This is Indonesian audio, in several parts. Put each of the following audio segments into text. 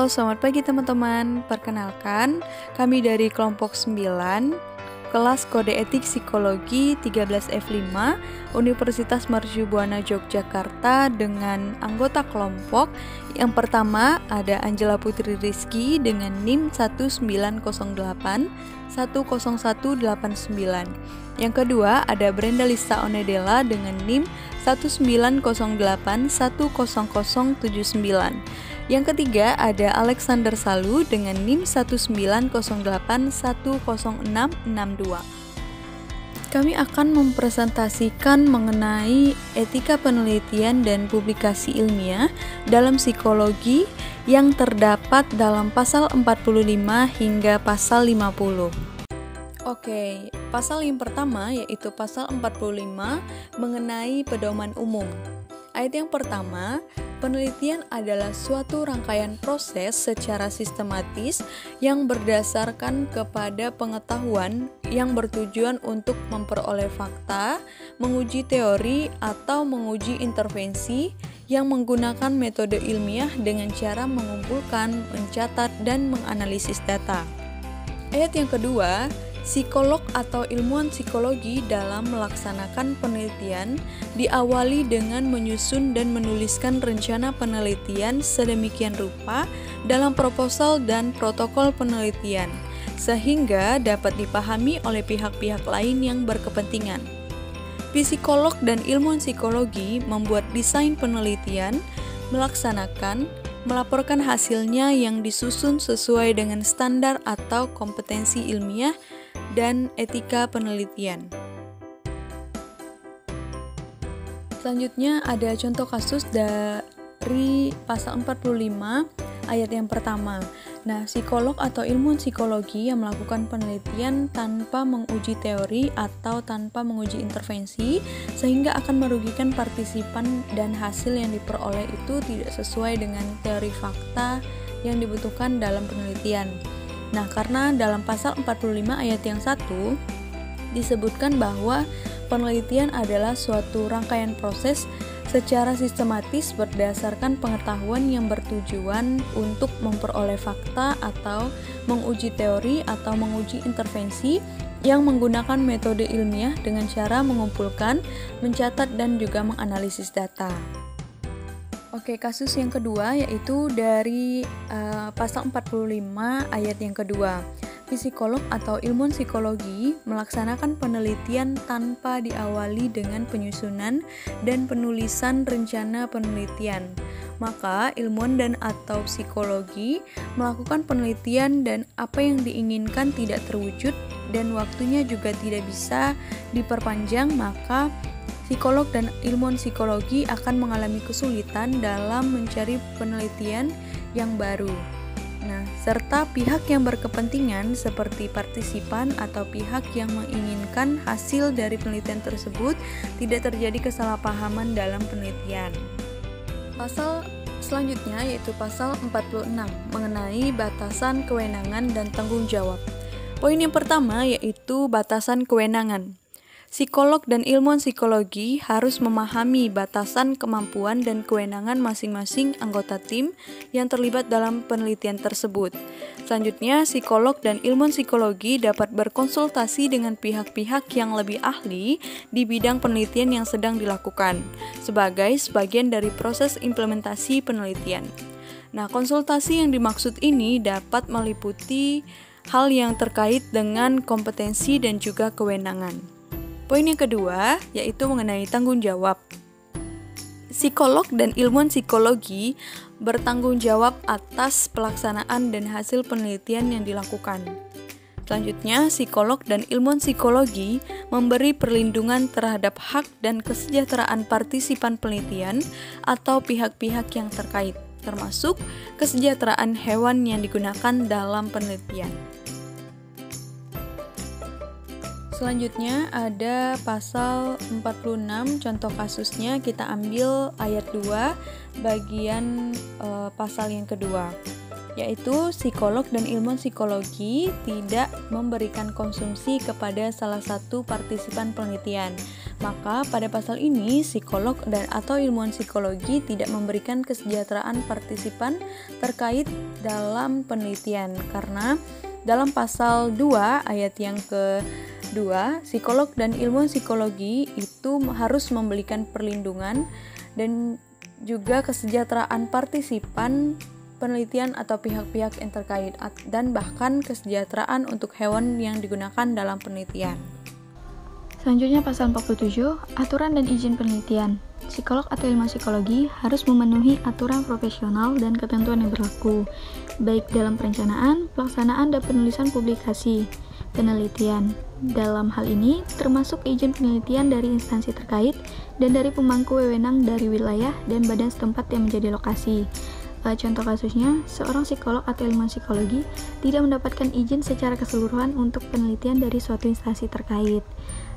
Halo, selamat pagi teman-teman. Perkenalkan, kami dari kelompok 9, kelas Kode Etik Psikologi 13F5, Universitas Mercu Buana Yogyakarta dengan anggota kelompok. Yang pertama ada Angela Putri Rizky dengan NIM 1908 10189. Yang kedua ada Brenda Lisa Onedela dengan NIM 1908 10079. Yang ketiga ada Alexander Salu dengan NIM 1908 10662. Kami akan mempresentasikan mengenai etika penelitian dan publikasi ilmiah dalam psikologi yang terdapat dalam pasal 45 hingga pasal 50. Oke, pasal yang pertama yaitu pasal 45 mengenai pedoman umum. Ayat yang pertama, penelitian adalah suatu rangkaian proses secara sistematis yang berdasarkan kepada pengetahuan yang bertujuan untuk memperoleh fakta, menguji teori, atau menguji intervensi yang menggunakan metode ilmiah dengan cara mengumpulkan, mencatat, dan menganalisis data. Ayat yang kedua, psikolog atau ilmuwan psikologi dalam melaksanakan penelitian diawali dengan menyusun dan menuliskan rencana penelitian sedemikian rupa dalam proposal dan protokol penelitian, sehingga dapat dipahami oleh pihak-pihak lain yang berkepentingan. Psikolog dan ilmuwan psikologi membuat desain penelitian, melaksanakan, melaporkan hasilnya yang disusun sesuai dengan standar atau kompetensi ilmiah dan etika penelitian. Selanjutnya ada contoh kasus dari pasal 45 ayat yang pertama. Nah, psikolog atau ilmuwan psikologi yang melakukan penelitian tanpa menguji teori atau tanpa menguji intervensi sehingga akan merugikan partisipan dan hasil yang diperoleh itu tidak sesuai dengan teori fakta yang dibutuhkan dalam penelitian. Nah, karena dalam pasal 45 ayat yang 1 disebutkan bahwa penelitian adalah suatu rangkaian proses secara sistematis berdasarkan pengetahuan yang bertujuan untuk memperoleh fakta atau menguji teori atau menguji intervensi yang menggunakan metode ilmiah dengan cara mengumpulkan, mencatat, dan juga menganalisis data. Oke, kasus yang kedua yaitu dari pasal 45 ayat yang kedua. Psikolog atau ilmuwan psikologi melaksanakan penelitian tanpa diawali dengan penyusunan dan penulisan rencana penelitian. Maka ilmuwan dan atau psikologi melakukan penelitian dan apa yang diinginkan tidak terwujud dan waktunya juga tidak bisa diperpanjang, maka psikolog dan ilmuwan psikologi akan mengalami kesulitan dalam mencari penelitian yang baru. Nah, serta pihak yang berkepentingan seperti partisipan atau pihak yang menginginkan hasil dari penelitian tersebut tidak terjadi kesalahpahaman dalam penelitian. Pasal selanjutnya yaitu pasal 46 mengenai batasan kewenangan dan tanggung jawab. Poin yang pertama yaitu batasan kewenangan. Psikolog dan ilmuwan psikologi harus memahami batasan kemampuan dan kewenangan masing-masing anggota tim yang terlibat dalam penelitian tersebut. Selanjutnya, psikolog dan ilmuwan psikologi dapat berkonsultasi dengan pihak-pihak yang lebih ahli di bidang penelitian yang sedang dilakukan, sebagai sebagian dari proses implementasi penelitian. Nah, konsultasi yang dimaksud ini dapat meliputi hal yang terkait dengan kompetensi dan juga kewenangan. Poin yang kedua yaitu mengenai tanggung jawab. Psikolog dan ilmuwan psikologi bertanggung jawab atas pelaksanaan dan hasil penelitian yang dilakukan. Selanjutnya, psikolog dan ilmuwan psikologi memberi perlindungan terhadap hak dan kesejahteraan partisipan penelitian atau pihak-pihak yang terkait, termasuk kesejahteraan hewan yang digunakan dalam penelitian. Selanjutnya ada pasal 46, contoh kasusnya kita ambil ayat 2 bagian pasal yang kedua. yaitu psikolog dan ilmuwan psikologi tidak memberikan konsumsi kepada salah satu partisipan penelitian. Maka pada pasal ini psikolog dan atau ilmuwan psikologi tidak memberikan kesejahteraan partisipan terkait dalam penelitian, karena dalam pasal 2 ayat yang kedua, psikolog dan ilmuwan psikologi itu harus memberikan perlindungan dan juga kesejahteraan partisipan penelitian atau pihak-pihak yang terkait, dan bahkan kesejahteraan untuk hewan yang digunakan dalam penelitian. Selanjutnya pasal 47, aturan dan izin penelitian. Psikolog atau ilmuwan psikologi harus memenuhi aturan profesional dan ketentuan yang berlaku, baik dalam perencanaan, pelaksanaan, dan penulisan publikasi penelitian. Dalam hal ini, termasuk izin penelitian dari instansi terkait dan dari pemangku wewenang dari wilayah dan badan setempat yang menjadi lokasi. Contoh kasusnya, seorang psikolog atau ilmuwan psikologi tidak mendapatkan izin secara keseluruhan untuk penelitian dari suatu instansi terkait.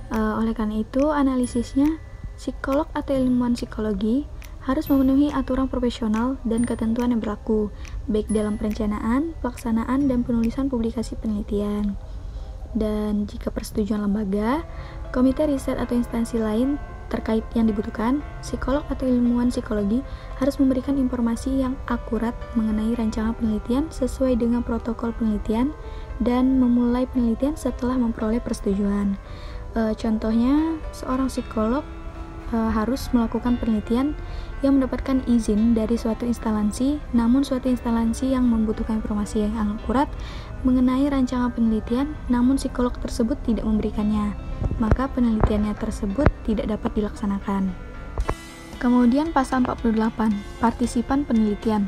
Oleh karena itu, analisisnya, psikolog atau ilmuwan psikologi harus memenuhi aturan profesional dan ketentuan yang berlaku, baik dalam perencanaan, pelaksanaan, dan penulisan publikasi penelitian. Dan jika persetujuan lembaga, komite riset atau instansi lain terkait yang dibutuhkan, psikolog atau ilmuwan psikologi harus memberikan informasi yang akurat mengenai rancangan penelitian sesuai dengan protokol penelitian dan memulai penelitian setelah memperoleh persetujuan. Contohnya, seorang psikolog harus melakukan penelitian yang mendapatkan izin dari suatu instansi, namun suatu instansi yang membutuhkan informasi yang akurat mengenai rancangan penelitian, namun psikolog tersebut tidak memberikannya, maka penelitiannya tersebut tidak dapat dilaksanakan. Kemudian pasal 48, partisipan penelitian.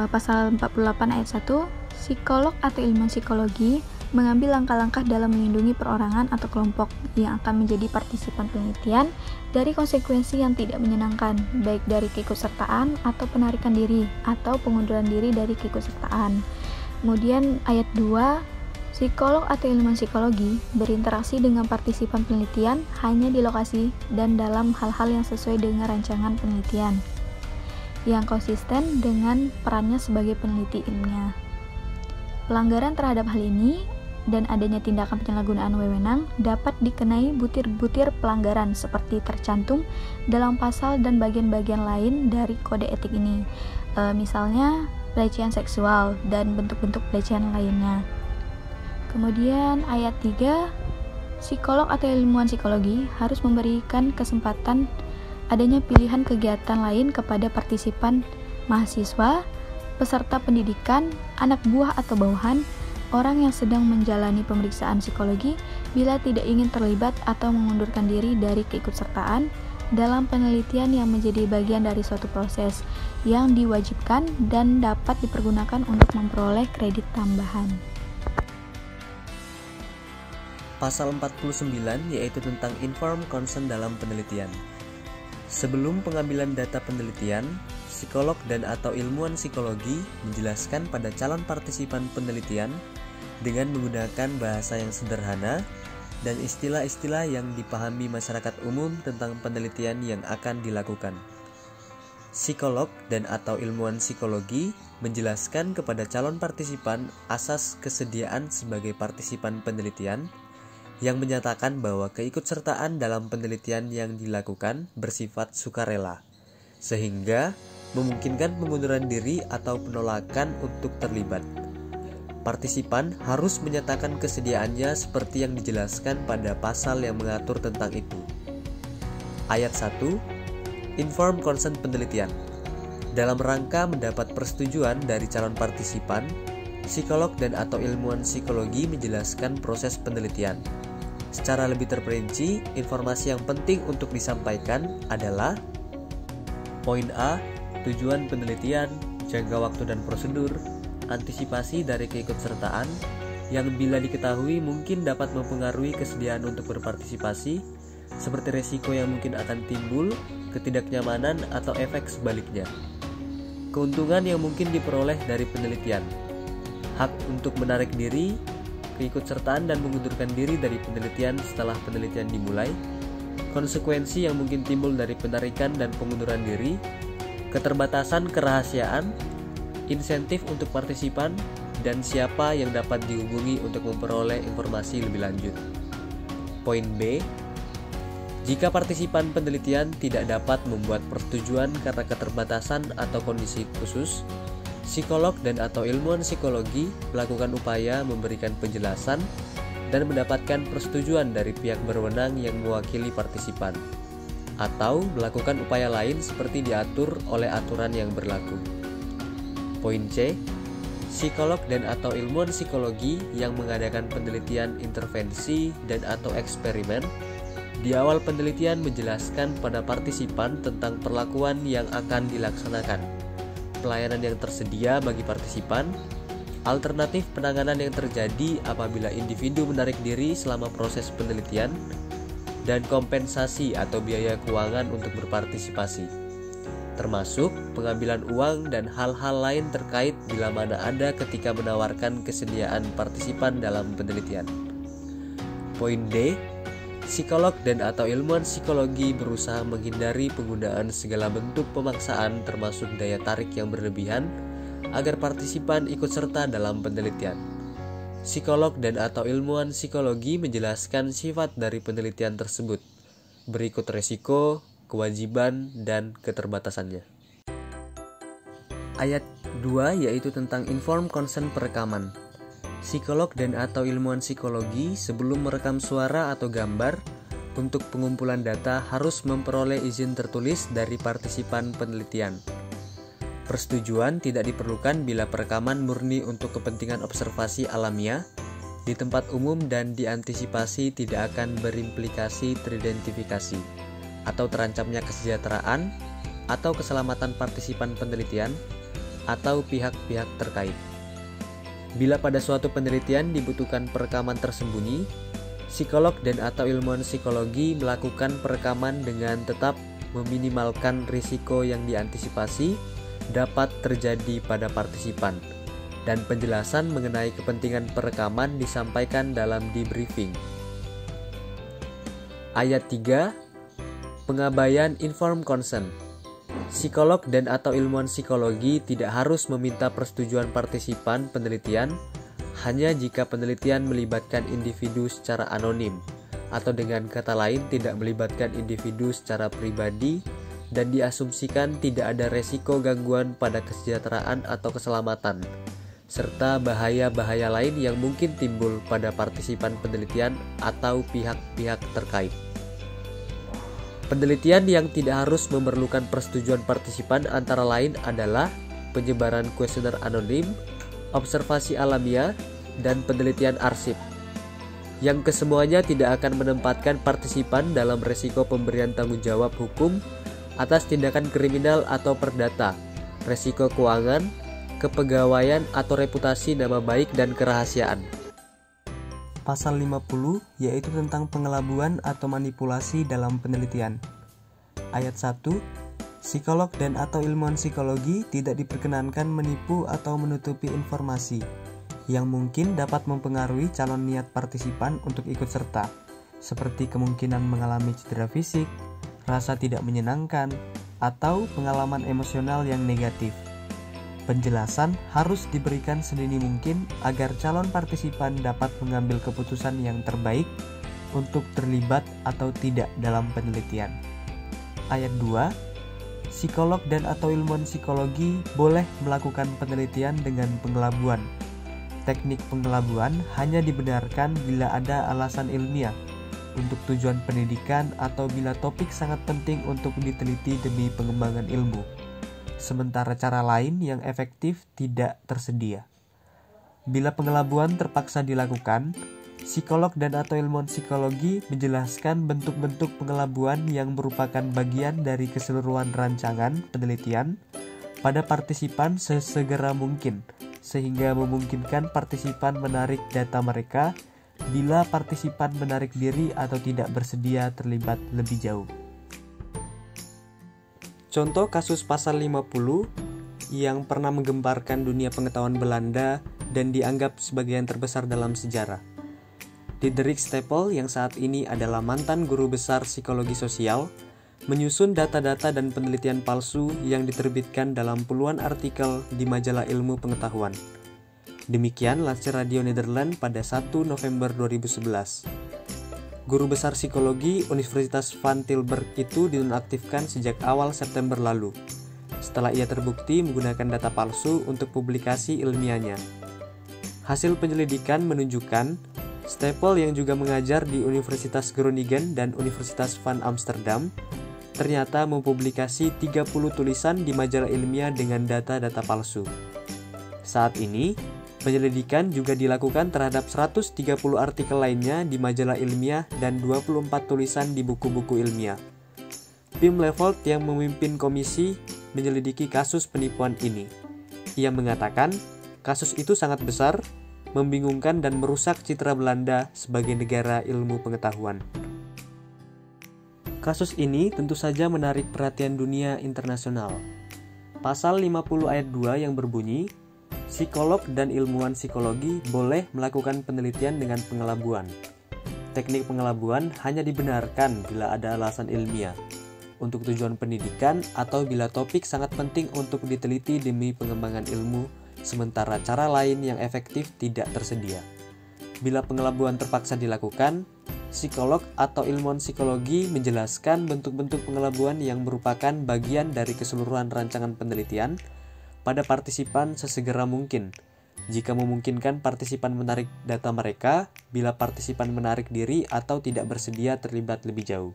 Pasal 48 ayat 1, psikolog atau ilmuwan psikologi mengambil langkah-langkah dalam melindungi perorangan atau kelompok yang akan menjadi partisipan penelitian dari konsekuensi yang tidak menyenangkan, baik dari keikutsertaan atau penarikan diri atau pengunduran diri dari keikutsertaan. Kemudian ayat 2, psikolog atau ilmuwan psikologi berinteraksi dengan partisipan penelitian hanya di lokasi dan dalam hal-hal yang sesuai dengan rancangan penelitian yang konsisten dengan perannya sebagai peneliti ilmiah. Pelanggaran terhadap hal ini dan adanya tindakan penyalahgunaan wewenang dapat dikenai butir-butir pelanggaran seperti tercantum dalam pasal dan bagian-bagian lain dari kode etik ini, misalnya pelecehan seksual dan bentuk-bentuk pelecehan lainnya. Kemudian ayat 3, psikolog atau ilmuwan psikologi harus memberikan kesempatan adanya pilihan kegiatan lain kepada partisipan mahasiswa, peserta pendidikan, anak buah atau bawahan, orang yang sedang menjalani pemeriksaan psikologi bila tidak ingin terlibat atau mengundurkan diri dari keikutsertaan dalam penelitian yang menjadi bagian dari suatu proses yang diwajibkan dan dapat dipergunakan untuk memperoleh kredit tambahan. Pasal 49 yaitu tentang informed consent dalam penelitian. Sebelum pengambilan data penelitian, psikolog dan atau ilmuwan psikologi menjelaskan pada calon partisipan penelitian dengan menggunakan bahasa yang sederhana dan istilah-istilah yang dipahami masyarakat umum tentang penelitian yang akan dilakukan. Psikolog dan atau ilmuwan psikologi menjelaskan kepada calon partisipan asas kesediaan sebagai partisipan penelitian yang menyatakan bahwa keikutsertaan dalam penelitian yang dilakukan bersifat sukarela, sehingga memungkinkan pengunduran diri atau penolakan untuk terlibat. Partisipan harus menyatakan kesediaannya seperti yang dijelaskan pada pasal yang mengatur tentang itu. Ayat 1, Informed Consent penelitian. Dalam rangka mendapat persetujuan dari calon partisipan, psikolog dan atau ilmuwan psikologi menjelaskan proses penelitian. Secara lebih terperinci, informasi yang penting untuk disampaikan adalah: poin A, tujuan penelitian, jangka waktu dan prosedur, antisipasi dari keikutsertaan yang bila diketahui mungkin dapat mempengaruhi kesediaan untuk berpartisipasi, seperti resiko yang mungkin akan timbul, ketidaknyamanan atau efek sebaliknya. Keuntungan yang mungkin diperoleh dari penelitian, hak untuk menarik diri, keikutsertaan dan mengundurkan diri dari penelitian setelah penelitian dimulai, konsekuensi yang mungkin timbul dari penarikan dan pengunduran diri, keterbatasan kerahasiaan, insentif untuk partisipan, dan siapa yang dapat dihubungi untuk memperoleh informasi lebih lanjut. Poin B, jika partisipan penelitian tidak dapat membuat persetujuan karena keterbatasan atau kondisi khusus, psikolog dan atau ilmuwan psikologi melakukan upaya memberikan penjelasan dan mendapatkan persetujuan dari pihak berwenang yang mewakili partisipan, atau melakukan upaya lain seperti diatur oleh aturan yang berlaku. Poin C, psikolog dan atau ilmuwan psikologi yang mengadakan penelitian intervensi dan atau eksperimen di awal penelitian menjelaskan pada partisipan tentang perlakuan yang akan dilaksanakan, pelayanan yang tersedia bagi partisipan, alternatif penanganan yang terjadi apabila individu menarik diri selama proses penelitian, dan kompensasi atau biaya keuangan untuk berpartisipasi, termasuk pengambilan uang dan hal-hal lain terkait bila mana ada ketika menawarkan kesediaan partisipan dalam penelitian. Poin D, psikolog dan atau ilmuwan psikologi berusaha menghindari penggunaan segala bentuk pemaksaan termasuk daya tarik yang berlebihan agar partisipan ikut serta dalam penelitian. Psikolog dan atau ilmuwan psikologi menjelaskan sifat dari penelitian tersebut. Berikut resiko, kewajiban, dan keterbatasannya. Ayat 2 yaitu tentang informed consent perekaman. Psikolog dan atau ilmuwan psikologi sebelum merekam suara atau gambar untuk pengumpulan data harus memperoleh izin tertulis dari partisipan penelitian. Persetujuan tidak diperlukan bila perekaman murni untuk kepentingan observasi alamiah di tempat umum dan diantisipasi tidak akan berimplikasi teridentifikasi atau terancamnya kesejahteraan atau keselamatan partisipan penelitian atau pihak-pihak terkait. Bila pada suatu penelitian dibutuhkan perekaman tersembunyi, psikolog dan atau ilmuwan psikologi melakukan perekaman dengan tetap meminimalkan risiko yang diantisipasi dapat terjadi pada partisipan, dan penjelasan mengenai kepentingan perekaman disampaikan dalam debriefing. Ayat 3, pengabaian informed consent. Psikolog dan atau ilmuwan psikologi tidak harus meminta persetujuan partisipan penelitian hanya jika penelitian melibatkan individu secara anonim, atau dengan kata lain tidak melibatkan individu secara pribadi dan diasumsikan tidak ada resiko gangguan pada kesejahteraan atau keselamatan, serta bahaya-bahaya lain yang mungkin timbul pada partisipan penelitian atau pihak-pihak terkait. Penelitian yang tidak harus memerlukan persetujuan partisipan antara lain adalah penyebaran kuesioner anonim, observasi alamiah, dan penelitian arsip, yang kesemuanya tidak akan menempatkan partisipan dalam resiko pemberian tanggung jawab hukum atas tindakan kriminal atau perdata, resiko keuangan, kepegawaian atau reputasi nama baik dan kerahasiaan. Pasal 50 yaitu tentang pengelabuan atau manipulasi dalam penelitian. Ayat 1, psikolog dan atau ilmuwan psikologi tidak diperkenankan menipu atau menutupi informasi yang mungkin dapat mempengaruhi calon niat partisipan untuk ikut serta, seperti kemungkinan mengalami cedera fisik, rasa tidak menyenangkan, atau pengalaman emosional yang negatif. Penjelasan harus diberikan sedini mungkin agar calon partisipan dapat mengambil keputusan yang terbaik untuk terlibat atau tidak dalam penelitian. Ayat 2, psikolog dan atau ilmuwan psikologi boleh melakukan penelitian dengan pengelabuan. Teknik pengelabuan hanya dibenarkan bila ada alasan ilmiah untuk tujuan pendidikan atau bila topik sangat penting untuk diteliti demi pengembangan ilmu. Sementara cara lain yang efektif tidak tersedia. Bila pengelabuan terpaksa dilakukan, psikolog dan atau ilmuwan psikologi menjelaskan bentuk-bentuk pengelabuan yang merupakan bagian dari keseluruhan rancangan penelitian pada partisipan sesegera mungkin, sehingga memungkinkan partisipan menarik data mereka bila partisipan menarik diri atau tidak bersedia terlibat lebih jauh. Contoh kasus pasal 50 yang pernah menggemparkan dunia pengetahuan Belanda dan dianggap sebagai yang terbesar dalam sejarah. Diederik Stapel yang saat ini adalah mantan guru besar psikologi sosial menyusun data-data dan penelitian palsu yang diterbitkan dalam puluhan artikel di majalah ilmu pengetahuan. Demikian lansir Radio Nederland pada 1 November 2011. Guru besar psikologi Universitas Van Tilburg itu dinonaktifkan sejak awal September lalu, setelah ia terbukti menggunakan data palsu untuk publikasi ilmiahnya. Hasil penyelidikan menunjukkan Stapel yang juga mengajar di Universitas Groningen dan Universitas Van Amsterdam ternyata mempublikasi 30 tulisan di majalah ilmiah dengan data-data palsu. Saat ini, penyelidikan juga dilakukan terhadap 130 artikel lainnya di majalah ilmiah dan 24 tulisan di buku-buku ilmiah. Pim Levold yang memimpin komisi menyelidiki kasus penipuan ini. Ia mengatakan, kasus itu sangat besar, membingungkan dan merusak citra Belanda sebagai negara ilmu pengetahuan. Kasus ini tentu saja menarik perhatian dunia internasional. Pasal 50 ayat 2 yang berbunyi, psikolog dan ilmuwan psikologi boleh melakukan penelitian dengan pengelabuan. Teknik pengelabuan hanya dibenarkan bila ada alasan ilmiah, untuk tujuan pendidikan atau bila topik sangat penting untuk diteliti demi pengembangan ilmu, sementara cara lain yang efektif tidak tersedia. Bila pengelabuan terpaksa dilakukan, psikolog atau ilmuwan psikologi menjelaskan bentuk-bentuk pengelabuan yang merupakan bagian dari keseluruhan rancangan penelitian pada partisipan sesegera mungkin. Jika memungkinkan partisipan menarik data mereka, bila partisipan menarik diri atau tidak bersedia terlibat lebih jauh.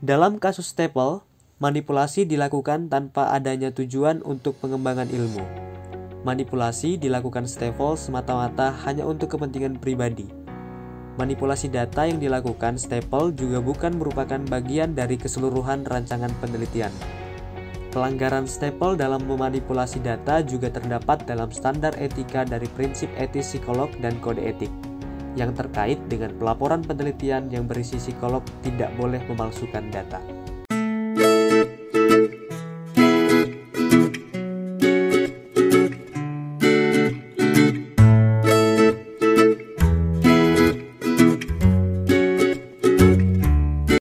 Dalam kasus Stapel, manipulasi dilakukan tanpa adanya tujuan untuk pengembangan ilmu. Manipulasi dilakukan Stapel semata-mata hanya untuk kepentingan pribadi. Manipulasi data yang dilakukan Stapel juga bukan merupakan bagian dari keseluruhan rancangan penelitian. Pelanggaran Stapel dalam memanipulasi data juga terdapat dalam standar etika dari prinsip etis psikolog dan kode etik, yang terkait dengan pelaporan penelitian yang berisi psikolog tidak boleh memalsukan data.